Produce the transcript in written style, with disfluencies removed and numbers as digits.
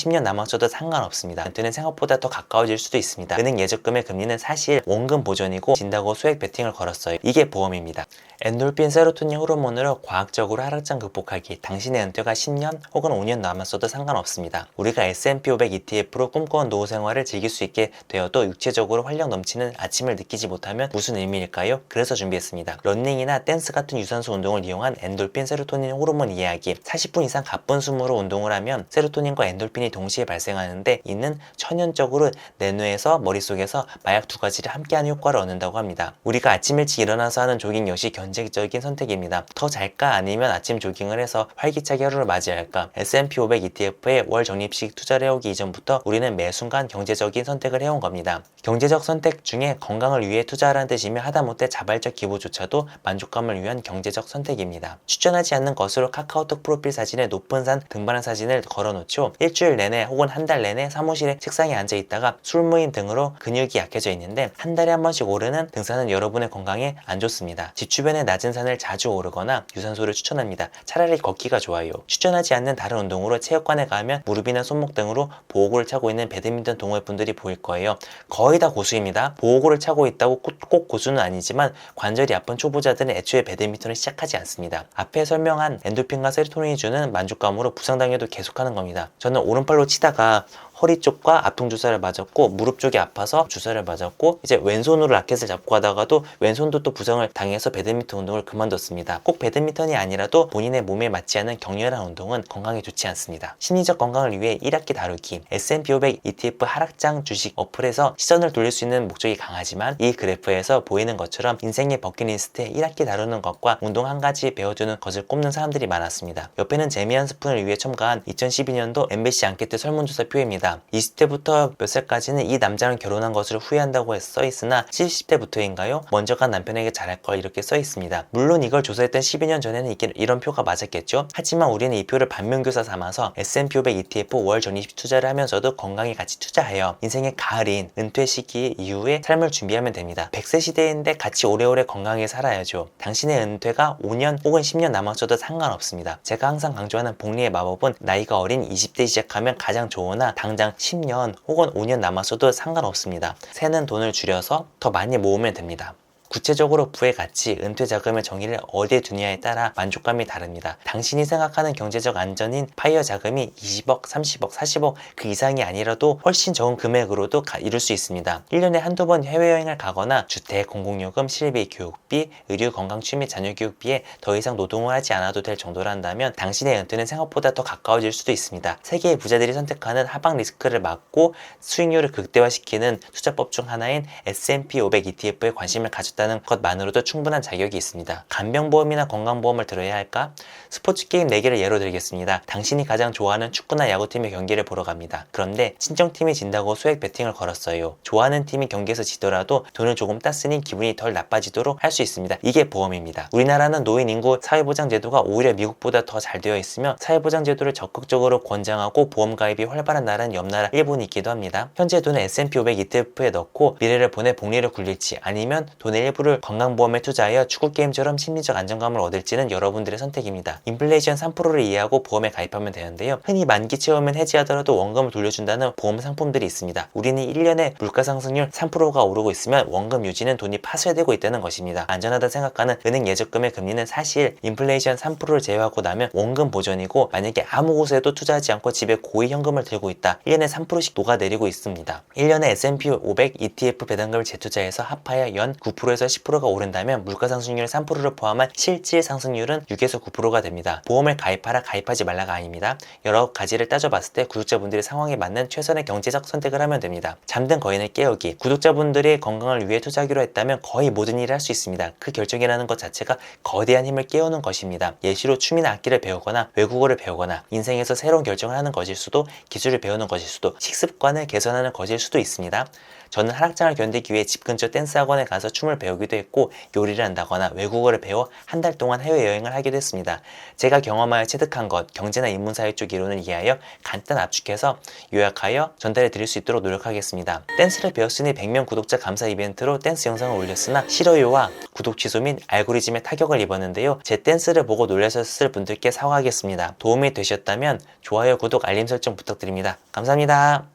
10년 남았어도 상관없습니다. 은퇴는 생각보다 더 가까워질 수도 있습니다. 은행 예적금의 금리는 사실 원금 보존이고 진다고 소액 베팅을 걸었어요. 이게 보험입니다. 엔돌핀, 세로토닌 호르몬으로 과학적으로 하락장 극복하기. 당신의 은퇴가 10년 혹은 5년 남았어도 상관없습니다. 우리가 S&P 500 ETF로 꿈꿔온 노후 생활을 즐길 수 있게 되어도 육체적으로 활력 넘치는 아침을 느끼지 못하면 무슨 의미일까요? 그래서 준비했습니다. 러닝이나 댄스 같은 유산소 운동을 이용한 엔돌핀, 세로토닌 호르몬 이야기. 40분 이상 가쁜 숨으로 운동을 하면 세로토닌과 엔돌핀이 동시에 발생하는데 이는 천연적으로 내 뇌에서 머릿속에서 마약 두 가지를 함께하는 효과를 얻는다고 합니다. 우리가 아침 일찍 일어나서 하는 조깅 역시 견제적인 선택입니다. 더 잘까 아니면 아침 조깅을 해서 활기차게 하루를 맞이할까? S&P 500 ETF에 월 적립식 투자를 해오기 이전부터 우리는 매 순간 경제적인 선택을 해온 겁니다. 경제적 선택 중에 건강을 위해 투자하라는 뜻이며 하다못해 자발적 기부조차도 만족감을 위한 경제적 선택입니다. 추천하지 않는 것으로 카카오톡 프로필 사진에 높은 산 등반한 사진을 걸어놓죠. 일주일 내내 혹은 한 달 내내 사무실에 책상에 앉아 있다가 술 모임 등으로 근육이 약해져 있는데 한 달에 한 번씩 오르는 등산은 여러분의 건강에 안 좋습니다. 집 주변의 낮은 산을 자주 오르거나 유산소를 추천합니다. 차라리 걷기가 좋아요. 추천하지 않는 다른 운동으로 체육관에 가면 무릎이나 손목 등으로 보호구를 차고 있는 배드민턴 동호회분들이 보일 거예요. 거의 다 고수입니다. 보호구를 차고 있다고 꼭 고수는 아니지만 관절이 아픈 초보자들은 애초에 배드민턴을 시작하지 않습니다. 앞에 설명한 엔돌핀과 세로토닌이 주는 만족감으로 부상당해도 계속하는 겁니다. 저는 오른팔로 치다가 허리 쪽과 앞통 주사를 맞았고 무릎 쪽이 아파서 주사를 맞았고 이제 왼손으로 라켓을 잡고 하다가도 왼손도 또 부상을 당해서 배드민턴 운동을 그만뒀습니다. 꼭 배드민턴이 아니라도 본인의 몸에 맞지 않은 격렬한 운동은 건강에 좋지 않습니다. 심리적 건강을 위해 1학기 다루기. S&P 500 ETF 하락장 주식 어플에서 시선을 돌릴 수 있는 목적이 강하지만 이 그래프에서 보이는 것처럼 인생의 버킷리스트에 1학기 다루는 것과 운동 한 가지 배워두는 것을 꼽는 사람들이 많았습니다. 옆에는 재미 한 스푼을 위해 첨가한 2012년도 MBC 앙케트 설문조사 표입니다. 20대부터 몇 살까지는 이 남자랑 결혼한 것을 후회한다고 써있으나 70대부터인가요? 먼저 간 남편에게 잘할 걸 이렇게 써있습니다. 물론 이걸 조사했던 12년 전에는 이런 표가 맞았겠죠? 하지만 우리는 이 표를 반면교사 삼아서 S&P 500 ETF 월 적립식 투자를 하면서도 건강에 같이 투자해요. 인생의 가을인 은퇴 시기 이후에 삶을 준비하면 됩니다. 100세 시대인데 같이 오래오래 건강하게 살아야죠. 당신의 은퇴가 5년 혹은 10년 남았어도 상관없습니다. 제가 항상 강조하는 복리의 마법은 나이가 어린 20대 시작하면 가장 좋으나 당장 10년 혹은 5년 남았어도 상관없습니다. 새는 돈을 줄여서 더 많이 모으면 됩니다. 구체적으로 부의 가치, 은퇴 자금의 정의를 어디에 두냐에 따라 만족감이 다릅니다. 당신이 생각하는 경제적 안전인 파이어 자금이 20억, 30억, 40억 그 이상이 아니라도 훨씬 적은 금액으로도 이룰 수 있습니다. 1년에 한두 번 해외여행을 가거나 주택, 공공요금, 실비, 교육비, 의류, 건강, 취미, 자녀교육비에 더 이상 노동을 하지 않아도 될 정도란다면 당신의 은퇴는 생각보다 더 가까워질 수도 있습니다. 세계의 부자들이 선택하는 하방 리스크를 막고 수익률을 극대화시키는 투자법 중 하나인 S&P 500 ETF에 관심을 가졌다는 것만으로도 충분한 자격이 있습니다. 간병보험이나 건강보험을 들어야 할까? 스포츠 게임 4개를 예로 들겠습니다. 당신이 가장 좋아하는 축구나 야구팀의 경기를 보러 갑니다. 그런데 친정팀이 진다고 소액 베팅을 걸었어요. 좋아하는 팀이 경기에서 지더라도 돈을 조금 땄으니 기분이 덜 나빠지도록 할 수 있습니다. 이게 보험입니다. 우리나라는 노인 인구 사회보장 제도가 오히려 미국보다 더 잘 되어 있으며 사회보장 제도를 적극적으로 권장하고 보험 가입이 활발한 나라는 옆 나라 일본이 있기도 합니다. 현재 돈을 S&P 500 ETF에 넣고 미래를 보내 복리를 굴릴지 아니면 돈의 일부를 건강보험에 투자하여 축구게임처럼 심리적 안정감을 얻을지는 여러분들의 선택입니다. 인플레이션 3%를 이해하고 보험에 가입하면 되는데요. 흔히 만기 채우면 해지하더라도 원금을 돌려준다는 보험 상품들이 있습니다. 우리는 1년에 물가상승률 3%가 오르고 있으면 원금 유지는 돈이 파쇄되고 있다는 것입니다. 안전하다 생각하는 은행 예적금의 금리는 사실 인플레이션 3%를 제외하고 나면 원금 보전이고 만약에 아무 곳에도 투자하지 않고 집에 고이 현금을 들고 있다. 1년에 3%씩 녹아내리고 있습니다. 1년에 S&P 500 ETF 배당금을 재투자해서 합하여 연 9%에서 10%가 오른다면 물가상승률 3%를 포함한 실질 상승률은 6에서 9%가 됩니다. 보험을 가입하라 가입하지 말라가 아닙니다. 여러 가지를 따져봤을 때 구독자분들의 상황에 맞는 최선의 경제적 선택을 하면 됩니다. 잠든 거인을 깨우기. 구독자분들의 건강을 위해 투자하기로 했다면 거의 모든 일을 할 수 있습니다. 그 결정이라는 것 자체가 거대한 힘을 깨우는 것입니다. 예시로 춤이나 악기를 배우거나 외국어를 배우거나 인생에서 새로운 결정을 하는 것일 수도 기술을 배우는 것일 수도 식습관을 개선하는 것일 수도 있습니다. 저는 하락장을 견디기 위해 집 근처 댄스 학원에 가서 춤을 배우기도 했고 요리를 한다거나 외국어를 배워 한 달 동안 해외여행을 하기도 했습니다. 제가 경험하여 체득한 것, 경제나 인문사회 쪽 이론을 이해하여 간단 압축해서 요약하여 전달해 드릴 수 있도록 노력하겠습니다. 댄스를 배웠으니 100명 구독자 감사 이벤트로 댄스 영상을 올렸으나 싫어요와 구독 취소 및 알고리즘에 타격을 입었는데요. 제 댄스를 보고 놀라셨을 분들께 사과하겠습니다. 도움이 되셨다면 좋아요, 구독, 알림 설정 부탁드립니다. 감사합니다.